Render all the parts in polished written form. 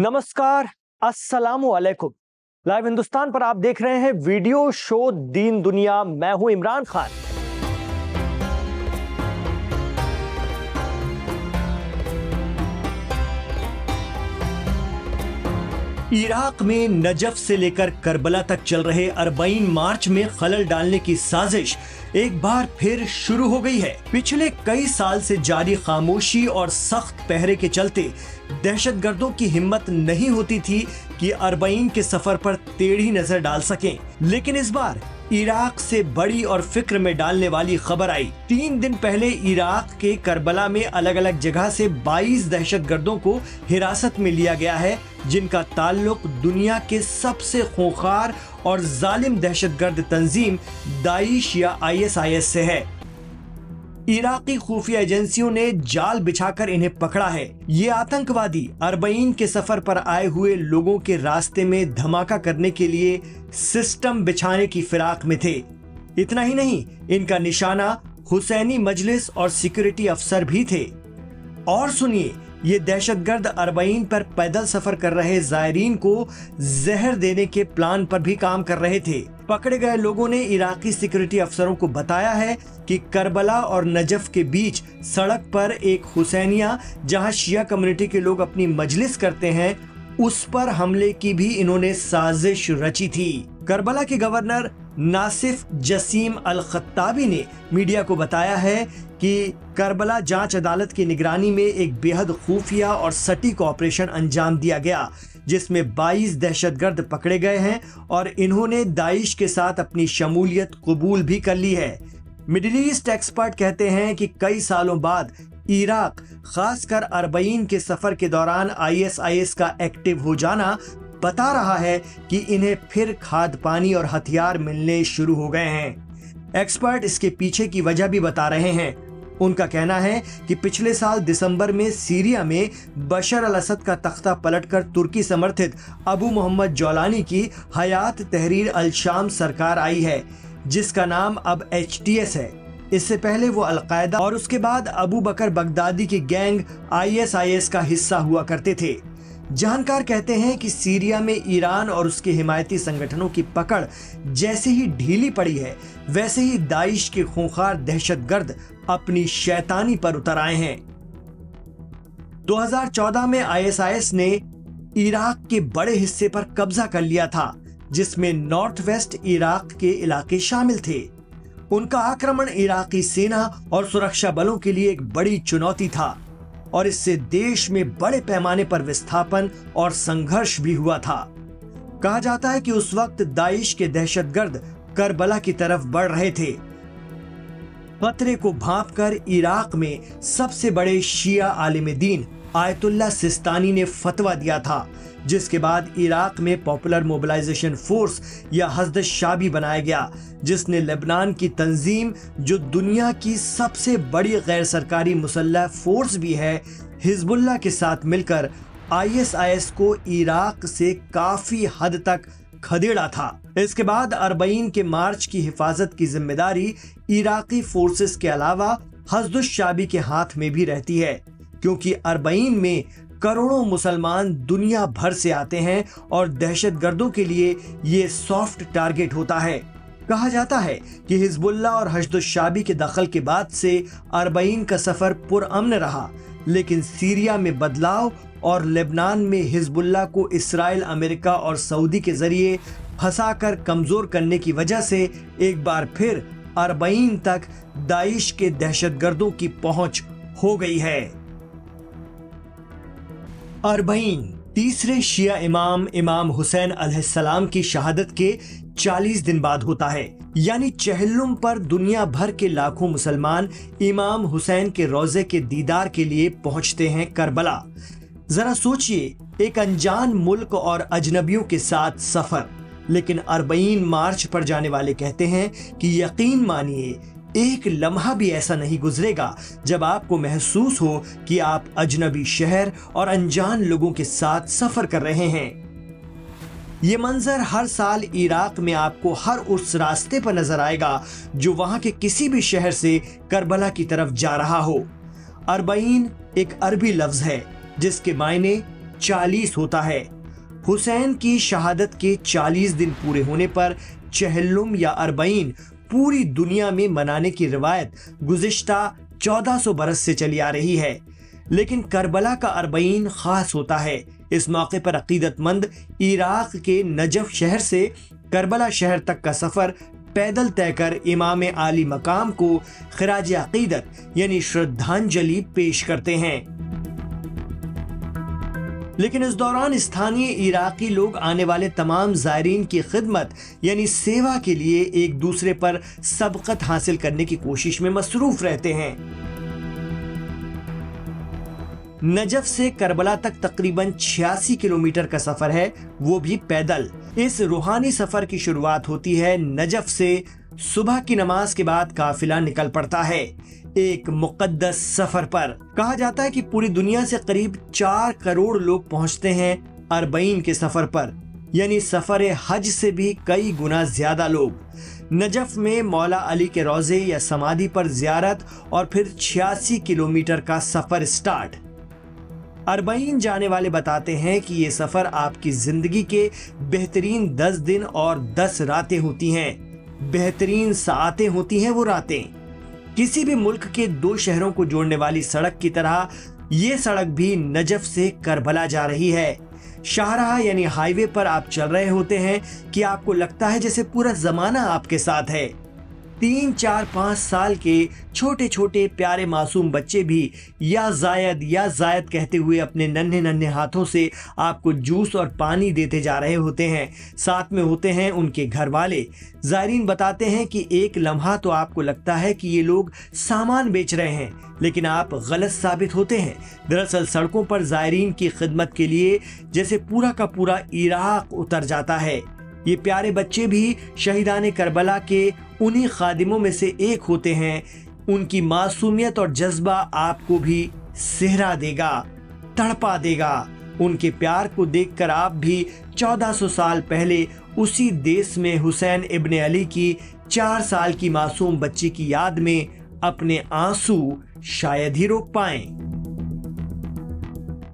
नमस्कार, अस्सलामु अलैकुम। लाइव हिंदुस्तान पर आप देख रहे हैं वीडियो शो दीन दुनिया। मैं हूं इमरान खान। इराक में नजफ से लेकर करबला तक चल रहे अरबाइन मार्च में खलल डालने की साजिश एक बार फिर शुरू हो गई है। पिछले कई साल से जारी खामोशी और सख्त पहरे के चलते दहशतगर्दों की हिम्मत नहीं होती थी कि अरबाइन के सफर पर टेढ़ी नजर डाल सकें, लेकिन इस बार इराक से बड़ी और फिक्र में डालने वाली खबर आई। 3 दिन पहले इराक के करबला में अलग अलग जगह से 22 दहशतगर्दों को हिरासत में लिया गया है, जिनका ताल्लुक दुनिया के सबसे खूंखार और जालिम दहशतगर्द तंजीम दाइश या ISIS से है। इराकी खुफिया एजेंसियों ने जाल बिछाकर इन्हें पकड़ा है। ये आतंकवादी अरबाइन के सफर पर आए हुए लोगों के रास्ते में धमाका करने के लिए सिस्टम बिछाने की फिराक में थे। इतना ही नहीं, इनका निशाना हुसैनी मजलिस और सिक्योरिटी अफसर भी थे। और सुनिए, ये दहशतगर्द अरबाइन पर पैदल सफर कर रहे जायरीन को जहर देने के प्लान पर भी काम कर रहे थे। पकड़े गए लोगों ने इराकी सिक्योरिटी अफसरों को बताया है कि करबला और नजफ के बीच सड़क पर एक हुसैनिया, जहां शिया कम्युनिटी के लोग अपनी मजलिस करते हैं, उस पर हमले की भी इन्होंने साजिश रची थी। करबला के गवर्नर नासिफ जसीम अल खत्ताबी ने मीडिया को बताया है कि करबला जांच अदालत की निगरानी में एक बेहद खुफिया और सटीक ऑपरेशन अंजाम दिया गया, जिसमें 22 दहशतगर्द पकड़े गए हैं और इन्होंने दाइश के साथ अपनी शमूलियत कबूल भी कर ली है। मिडिल ईस्ट एक्सपर्ट कहते हैं कि कई सालों बाद इराक, खासकर अरबाइन के सफर के दौरान ISIS का एक्टिव हो जाना बता रहा है कि इन्हें फिर खाद पानी और हथियार मिलने शुरू हो गए हैं। एक्सपर्ट इसके पीछे की वजह भी बता रहे हैं। उनका कहना है कि पिछले साल दिसंबर में सीरिया में बशर अल असद का तख्ता पलटकर तुर्की समर्थित अबू मोहम्मद जौलानी की हयात तहरीर अल शाम सरकार आई है, जिसका नाम अब HTS है। इससे पहले वो अलकायदा और उसके बाद अबू बकर बगदादी की गैंग ISIS का हिस्सा हुआ करते थे। जानकार कहते हैं कि सीरिया में ईरान और उसके हिमायती संगठनों की पकड़ जैसे ही ढीली पड़ी है, वैसे ही दाइश के खूंखार दहशतगर्द अपनी शैतानी पर उतर आए हैं। 2014 में ISIS ने इराक के बड़े हिस्से पर कब्जा कर लिया था, जिसमें नॉर्थ वेस्ट इराक के इलाके शामिल थे। उनका आक्रमण इराकी सेना और सुरक्षा बलों के लिए एक बड़ी चुनौती था और इससे देश में बड़े पैमाने पर विस्थापन और संघर्ष भी हुआ था। कहा जाता है कि उस वक्त दाइश के दहशतगर्द करबला की तरफ बढ़ रहे थे। खतरे को भांपकर इराक में सबसे बड़े शिया आलिम दीन आयतुल्ला सिस्तानी ने फतवा दिया था, जिसके बाद इराक में पॉपुलर मोबिलाइजेशन फोर्स या हजद शाबी बनाया गया, जिसने लेबनान की तंजीम, जो दुनिया की सबसे बड़ी गैर सरकारी मुसल्लह फोर्स भी है, हिजबुल्लाह के साथ मिलकर ISIS को इराक से काफी हद तक खदेड़ा था। इसके बाद अरबाइन के मार्च की हिफाजत की जिम्मेदारी इराकी फोर्सेस के अलावा हजद शाबी के हाथ में भी रहती है, क्योंकि अरबाइन में करोड़ों मुसलमान दुनिया भर से आते हैं और दहशतगर्दों के लिए ये सॉफ्ट टारगेट होता है। कहा जाता है कि हिजबुल्लाह और हशद शाबी के दखल के बाद से अरबाइन का सफर पुरअमन रहा, लेकिन सीरिया में बदलाव और लेबनान में हिजबुल्लाह को इसराइल, अमेरिका और सऊदी के जरिए फंसाकर कमजोर करने की वजह से एक बार फिर अरबाइन तक दाइश के दहशतगर्दों की पहुंच हो गई है। अरबाइन तीसरे शिया इमाम हुसैन अलैहिस्सलाम की शहादत के 40 दिन बाद होता है, यानी चहल्लुम पर दुनिया भर के लाखों मुसलमान इमाम हुसैन के रोजे के दीदार के लिए पहुंचते हैं करबला। जरा सोचिए, एक अनजान मुल्क और अजनबियों के साथ सफर। लेकिन अरबाइन मार्च पर जाने वाले कहते हैं कि यकीन मानिए, एक लम्हा भी ऐसा नहीं गुजरेगा जब आपको महसूस हो कि आप अजनबी शहर और अनजान लोगों के साथ सफर कर रहे हैं। ये मंजर हर साल इराक में आपको हर उस रास्ते पर नजर आएगा जो वहां के किसी भी शहर से करबला की तरफ जा रहा हो। अरबाइन एक अरबी लफ्ज है जिसके मायने 40 होता है। हुसैन की शहादत के 40 दिन पूरे होने पर चहल्लुम या अरबईन पूरी दुनिया में मनाने की रिवायत गुज़िश्ता 1400 बरस से चली आ रही है, लेकिन करबला का अरबईन खास होता है। इस मौके पर अकीदतमंद इराक के नजफ शहर से करबला शहर तक का सफर पैदल तय कर इमाम आली मकाम को खिराज अकीदत यानी श्रद्धांजलि पेश करते हैं। लेकिन इस दौरान स्थानीय इराकी लोग आने वाले तमाम ज़ायरीन की खिदमत यानी सेवा के लिए एक दूसरे पर सबकत हासिल करने की कोशिश में मसरूफ रहते हैं। नजफ से करबला तक तकरीबन 86 किलोमीटर का सफर है, वो भी पैदल। इस रूहानी सफर की शुरुआत होती है नजफ से। सुबह की नमाज के बाद काफिला निकल पड़ता है एक मुकद्दस सफर पर। कहा जाता है कि पूरी दुनिया से करीब 4 करोड़ लोग पहुंचते हैं अरबईन के सफर पर, यानी सफर हज से भी कई गुना ज्यादा लोग। नजफ में मौला अली के रोजे या समाधि पर जियारत और फिर 86 किलोमीटर का सफर स्टार्ट। अरबईन जाने वाले बताते हैं कि ये सफर आपकी जिंदगी के बेहतरीन 10 दिन और 10 रातें होती हैं। बेहतरीन सातें होती हैं वो रातें। किसी भी मुल्क के 2 शहरों को जोड़ने वाली सड़क की तरह ये सड़क भी नजफ से करबला जा रही है। शाहराह यानी हाईवे पर आप चल रहे होते हैं कि आपको लगता है जैसे पूरा जमाना आपके साथ है। 3, 4, 5 साल के छोटे छोटे प्यारे मासूम बच्चे भी या जायद कहते हुए अपने नन्हे नन्हे हाथों से आपको जूस और पानी देते जा रहे होते हैं। साथ में होते हैं उनके घर वाले। ज़ायरीन बताते हैं कि एक लम्हा तो आपको लगता है कि ये लोग सामान बेच रहे हैं, लेकिन आप गलत साबित होते हैं। दरअसल सड़कों पर ज़ायरीन की खिदमत के लिए जैसे पूरा का पूरा इराक उतर जाता है। ये प्यारे बच्चे भी शहीदाने करबला के उन्हीं खादिमों में से एक होते हैं। उनकी मासूमियत और जज्बा आपको भी सेहरा देगा, तड़पा देगा। उनके प्यार को देखकर आप भी 1400 साल पहले उसी देश में हुसैन इब्न अली की 4 साल की मासूम बच्ची की याद में अपने आंसू शायद ही रोक पाएं।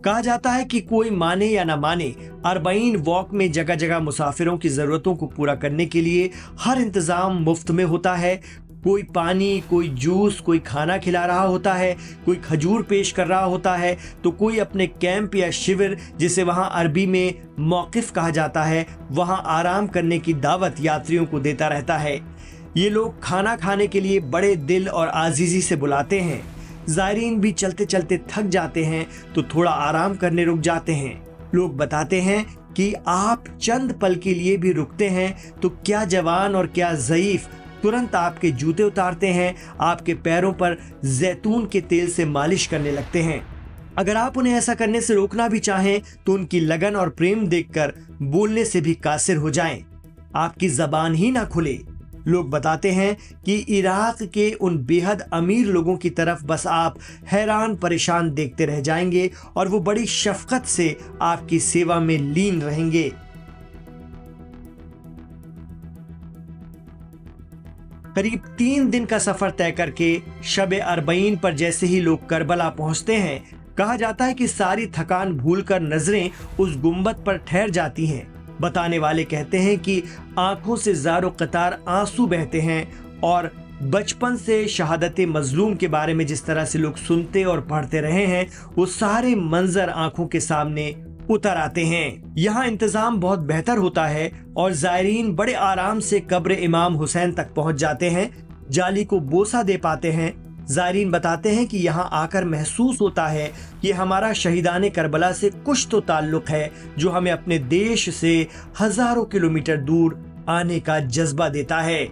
कहा जाता है कि कोई माने या ना माने, अरबईन वॉक में जगह जगह मुसाफिरों की जरूरतों को पूरा करने के लिए हर इंतजाम मुफ्त में होता है। कोई पानी, कोई जूस, कोई खाना खिला रहा होता है, कोई खजूर पेश कर रहा होता है, तो कोई अपने कैंप या शिविर, जिसे वहां अरबी में मौकिफ कहा जाता है, वहां आराम करने की दावत यात्रियों को देता रहता है। ये लोग खाना खाने के लिए बड़े दिल और आजीजी से बुलाते हैं। ज़ायरीन भी चलते चलते थक जाते हैं तो थोड़ा आराम करने रुक जाते हैं। लोग बताते हैं कि आप चंद पल के लिए भी रुकते हैं तो क्या जवान और क्या ज़ईफ तुरंत आपके जूते उतारते हैं, आपके पैरों पर जैतून के तेल से मालिश करने लगते हैं। अगर आप उन्हें ऐसा करने से रोकना भी चाहें तो उनकी लगन और प्रेम देखकर बोलने से भी कासिर हो जाएं, आपकी जबान ही ना खुले। लोग बताते हैं कि इराक के उन बेहद अमीर लोगों की तरफ बस आप हैरान परेशान देखते रह जाएंगे और वो बड़ी शफकत से आपकी सेवा में लीन रहेंगे। करीब 3 दिन का सफर तय करके शब अरबईन पर जैसे ही लोग करबला पहुंचते हैं, कहा जाता है कि सारी थकान भूलकर नजरें उस गुंबद पर ठहर जाती हैं। बताने वाले कहते हैं कि आंखों से ज़ारो कतार आंसू बहते हैं और बचपन से शहादत मजलूम के बारे में जिस तरह से लोग सुनते और पढ़ते रहे हैं, वो सारे मंजर आंखों के सामने उतर आते हैं। यहाँ इंतजाम बहुत बेहतर होता है और ज़ायरीन बड़े आराम से कब्र इमाम हुसैन तक पहुंच जाते हैं, जाली को बोसा दे पाते हैं। ज़ायरीन बताते हैं कि यहाँ आकर महसूस होता है कि हमारा शहीदाने करबला से कुछ तो ताल्लुक है जो हमें अपने देश से हजारों किलोमीटर दूर आने का जज्बा देता है।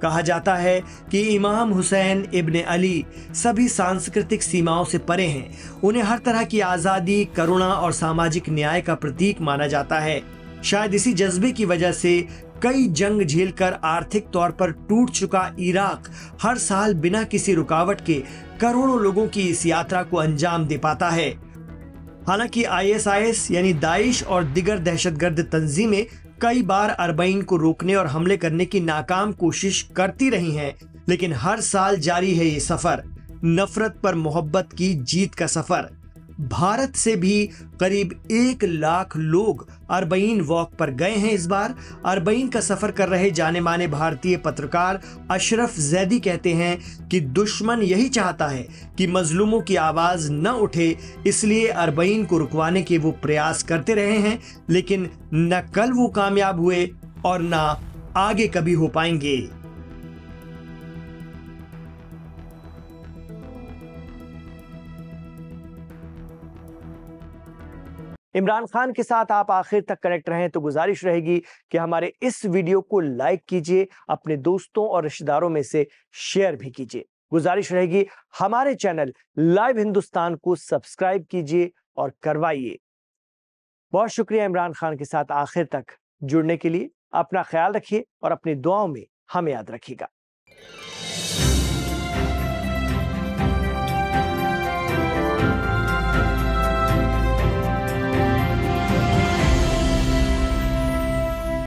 कहा जाता है कि इमाम हुसैन इब्न अली सभी सांस्कृतिक सीमाओं से परे हैं। उन्हें हर तरह की आज़ादी, करुणा और सामाजिक न्याय का प्रतीक माना जाता है। शायद इसी जज्बे की वजह से कई जंग झेलकर आर्थिक तौर पर टूट चुका इराक हर साल बिना किसी रुकावट के करोड़ों लोगों की इस यात्रा को अंजाम दे पाता है। हालांकि ISIS यानी दाइश और दिगर दहशतगर्द तंजीमें कई बार अरबईन को रोकने और हमले करने की नाकाम कोशिश करती रही हैं, लेकिन हर साल जारी है ये सफर, नफरत पर मोहब्बत की जीत का सफर। भारत से भी करीब 1 लाख लोग अरबईन वॉक पर गए हैं इस बार। अरबईन का सफर कर रहे जाने माने भारतीय पत्रकार अशरफ जैदी कहते हैं कि दुश्मन यही चाहता है कि मजलूमों की आवाज न उठे, इसलिए अरबईन को रुकवाने के वो प्रयास करते रहे हैं, लेकिन न कल वो कामयाब हुए और न आगे कभी हो पाएंगे। इमरान खान के साथ आप आखिर तक कनेक्ट रहें तो गुजारिश रहेगी कि हमारे इस वीडियो को लाइक कीजिए, अपने दोस्तों और रिश्तेदारों में से शेयर भी कीजिए। गुजारिश रहेगी हमारे चैनल लाइव हिंदुस्तान को सब्सक्राइब कीजिए और करवाइए। बहुत शुक्रिया इमरान खान के साथ आखिर तक जुड़ने के लिए। अपना ख्याल रखिए और अपनी दुआओं में हमें याद रखिएगा।